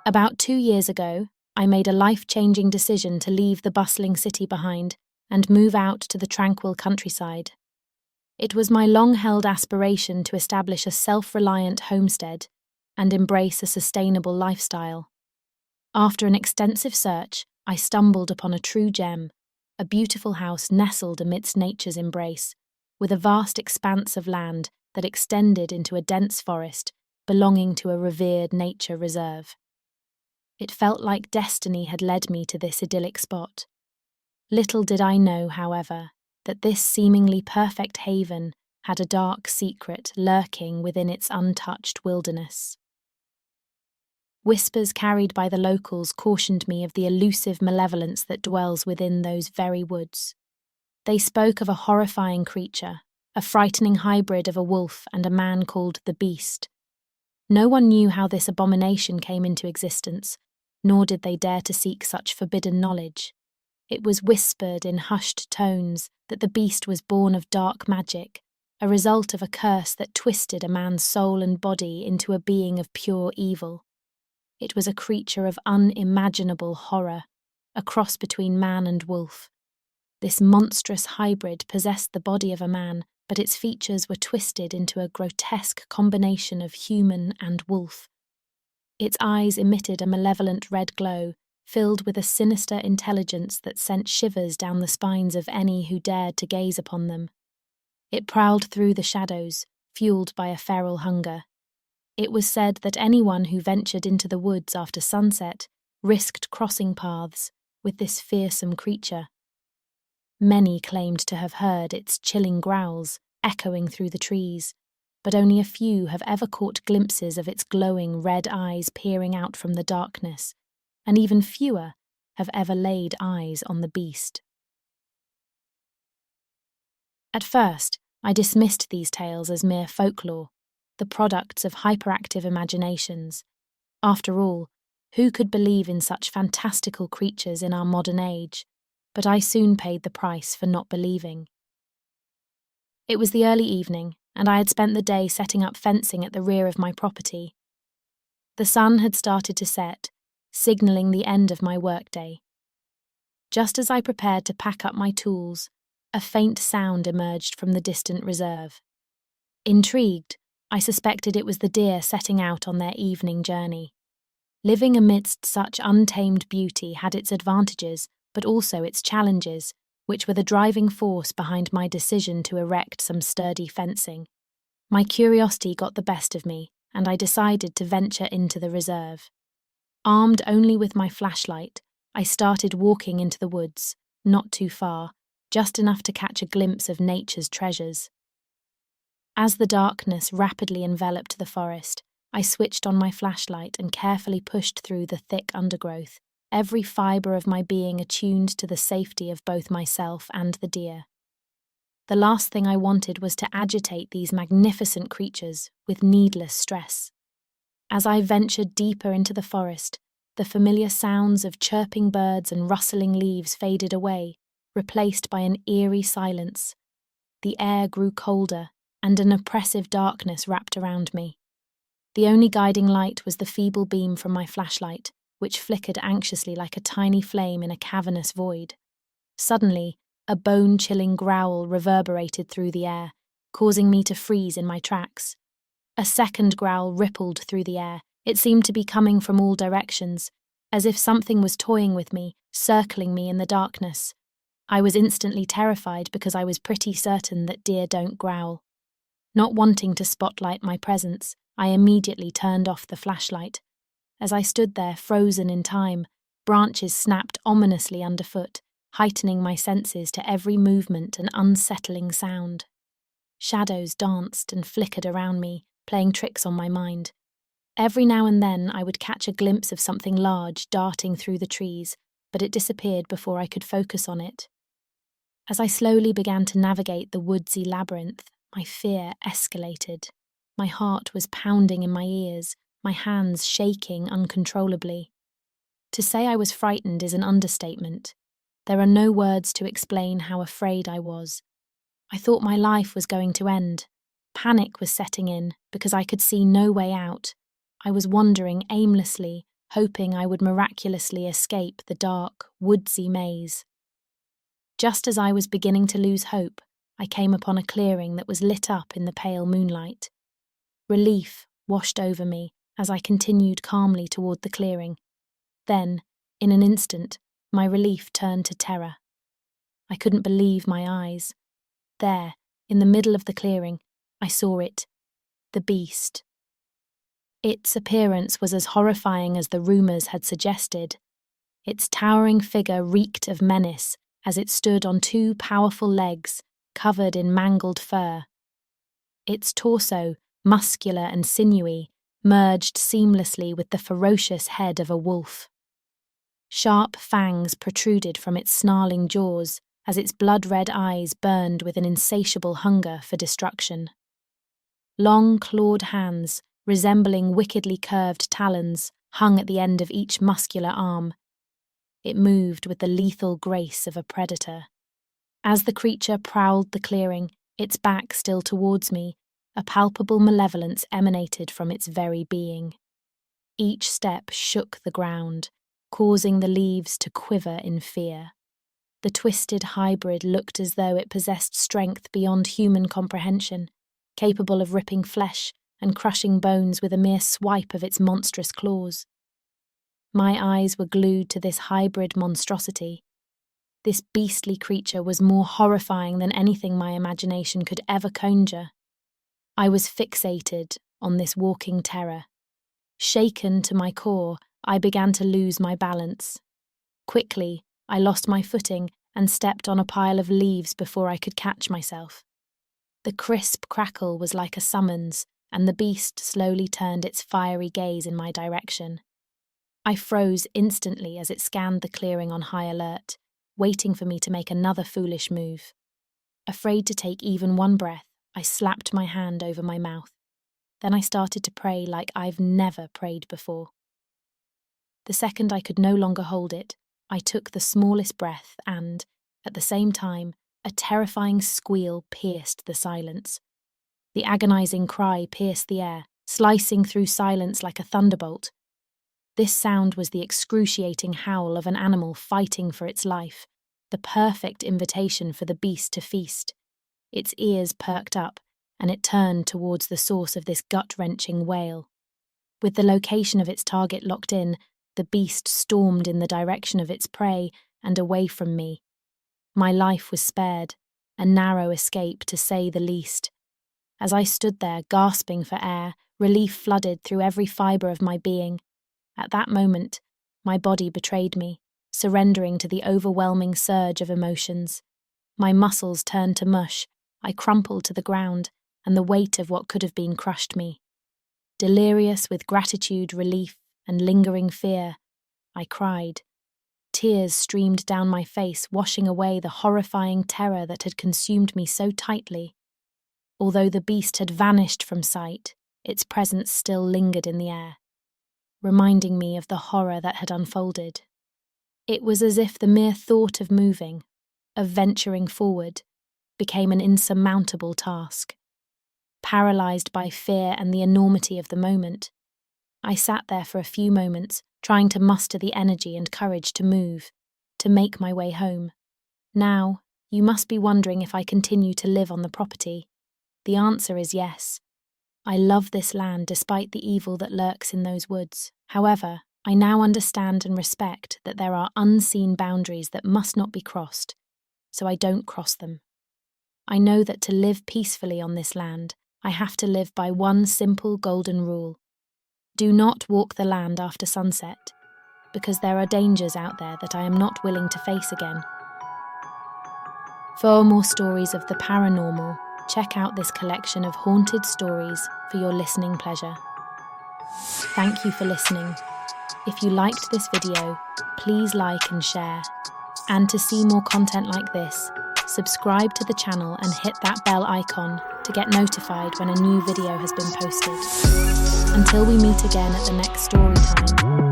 About 2 years ago, I made a life-changing decision to leave the bustling city behind and move out to the tranquil countryside. It was my long-held aspiration to establish a self-reliant homestead and embrace a sustainable lifestyle. After an extensive search, I stumbled upon a true gem, a beautiful house nestled amidst nature's embrace, with a vast expanse of land that extended into a dense forest belonging to a revered nature reserve. It felt like destiny had led me to this idyllic spot. Little did I know, however, that this seemingly perfect haven had a dark secret lurking within its untouched wilderness. Whispers carried by the locals cautioned me of the elusive malevolence that dwells within those very woods. They spoke of a horrifying creature, a frightening hybrid of a wolf and a man called the Beast. No one knew how this abomination came into existence, nor did they dare to seek such forbidden knowledge. It was whispered in hushed tones that the beast was born of dark magic, a result of a curse that twisted a man's soul and body into a being of pure evil. It was a creature of unimaginable horror, a cross between man and wolf. This monstrous hybrid possessed the body of a man, but its features were twisted into a grotesque combination of human and wolf. Its eyes emitted a malevolent red glow, filled with a sinister intelligence that sent shivers down the spines of any who dared to gaze upon them. It prowled through the shadows, fueled by a feral hunger. It was said that anyone who ventured into the woods after sunset risked crossing paths with this fearsome creature. Many claimed to have heard its chilling growls echoing through the trees, but only a few have ever caught glimpses of its glowing red eyes peering out from the darkness, and even fewer have ever laid eyes on the beast. At first, I dismissed these tales as mere folklore, the products of hyperactive imaginations. After all, who could believe in such fantastical creatures in our modern age? But I soon paid the price for not believing. It was the early evening, and I had spent the day setting up fencing at the rear of my property. The sun had started to set, signalling the end of my workday. Just as I prepared to pack up my tools, a faint sound emerged from the distant reserve. Intrigued, I suspected it was the deer setting out on their evening journey. Living amidst such untamed beauty had its advantages, but also its challenges, which were the driving force behind my decision to erect some sturdy fencing. My curiosity got the best of me, and I decided to venture into the reserve. Armed only with my flashlight, I started walking into the woods, not too far, just enough to catch a glimpse of nature's treasures. As the darkness rapidly enveloped the forest, I switched on my flashlight and carefully pushed through the thick undergrowth, every fibre of my being attuned to the safety of both myself and the deer. The last thing I wanted was to agitate these magnificent creatures with needless stress. As I ventured deeper into the forest, the familiar sounds of chirping birds and rustling leaves faded away, replaced by an eerie silence. The air grew colder, and an oppressive darkness wrapped around me. The only guiding light was the feeble beam from my flashlight, which flickered anxiously like a tiny flame in a cavernous void. Suddenly, a bone-chilling growl reverberated through the air, causing me to freeze in my tracks. A second growl rippled through the air. It seemed to be coming from all directions, as if something was toying with me, circling me in the darkness. I was instantly terrified because I was pretty certain that deer don't growl. Not wanting to spotlight my presence, I immediately turned off the flashlight. As I stood there, frozen in time, branches snapped ominously underfoot, heightening my senses to every movement and unsettling sound. Shadows danced and flickered around me, playing tricks on my mind. Every now and then I would catch a glimpse of something large darting through the trees, but it disappeared before I could focus on it. As I slowly began to navigate the woodsy labyrinth, my fear escalated. My heart was pounding in my ears, my hands shaking uncontrollably. To say I was frightened is an understatement. There are no words to explain how afraid I was. I thought my life was going to end. Panic was setting in because I could see no way out. I was wandering aimlessly, hoping I would miraculously escape the dark, woodsy maze. Just as I was beginning to lose hope, I came upon a clearing that was lit up in the pale moonlight. Relief washed over me as I continued calmly toward the clearing. Then, in an instant, my relief turned to terror. I couldn't believe my eyes. There, in the middle of the clearing, I saw it, the beast. Its appearance was as horrifying as the rumours had suggested. Its towering figure reeked of menace as it stood on two powerful legs, covered in mangled fur. Its torso, muscular and sinewy, merged seamlessly with the ferocious head of a wolf. Sharp fangs protruded from its snarling jaws as its blood-red eyes burned with an insatiable hunger for destruction. Long clawed hands, resembling wickedly curved talons, hung at the end of each muscular arm. It moved with the lethal grace of a predator. As the creature prowled the clearing, its back still towards me, a palpable malevolence emanated from its very being. Each step shook the ground, causing the leaves to quiver in fear. The twisted hybrid looked as though it possessed strength beyond human comprehension, capable of ripping flesh and crushing bones with a mere swipe of its monstrous claws. My eyes were glued to this hybrid monstrosity. This beastly creature was more horrifying than anything my imagination could ever conjure. I was fixated on this walking terror. Shaken to my core, I began to lose my balance. Quickly, I lost my footing and stepped on a pile of leaves before I could catch myself. The crisp crackle was like a summons, and the beast slowly turned its fiery gaze in my direction. I froze instantly as it scanned the clearing on high alert, waiting for me to make another foolish move. Afraid to take even one breath, I slapped my hand over my mouth. Then I started to pray like I've never prayed before. The second I could no longer hold it, I took the smallest breath and, at the same time, a terrifying squeal pierced the silence. The agonizing cry pierced the air, slicing through silence like a thunderbolt. This sound was the excruciating howl of an animal fighting for its life, the perfect invitation for the beast to feast. Its ears perked up, and it turned towards the source of this gut-wrenching wail. With the location of its target locked in, the beast stormed in the direction of its prey and away from me. My life was spared, a narrow escape to say the least. As I stood there, gasping for air, relief flooded through every fibre of my being. At that moment, my body betrayed me, surrendering to the overwhelming surge of emotions. My muscles turned to mush, I crumpled to the ground, and the weight of what could have been crushed me. Delirious with gratitude, relief, and lingering fear, I cried. Tears streamed down my face, washing away the horrifying terror that had consumed me so tightly. Although the beast had vanished from sight, its presence still lingered in the air, reminding me of the horror that had unfolded. It was as if the mere thought of moving, of venturing forward, became an insurmountable task. Paralysed by fear and the enormity of the moment, I sat there for a few moments, trying to muster the energy and courage to move, to make my way home. Now, you must be wondering if I continue to live on the property. The answer is yes. I love this land despite the evil that lurks in those woods. However, I now understand and respect that there are unseen boundaries that must not be crossed, so I don't cross them. I know that to live peacefully on this land, I have to live by one simple golden rule. Do not walk the land after sunset, because there are dangers out there that I am not willing to face again. For more stories of the paranormal, check out this collection of haunted stories for your listening pleasure. Thank you for listening. If you liked this video, please like and share. And to see more content like this, subscribe to the channel and hit that bell icon to get notified when a new video has been posted. Until we meet again at the next story time,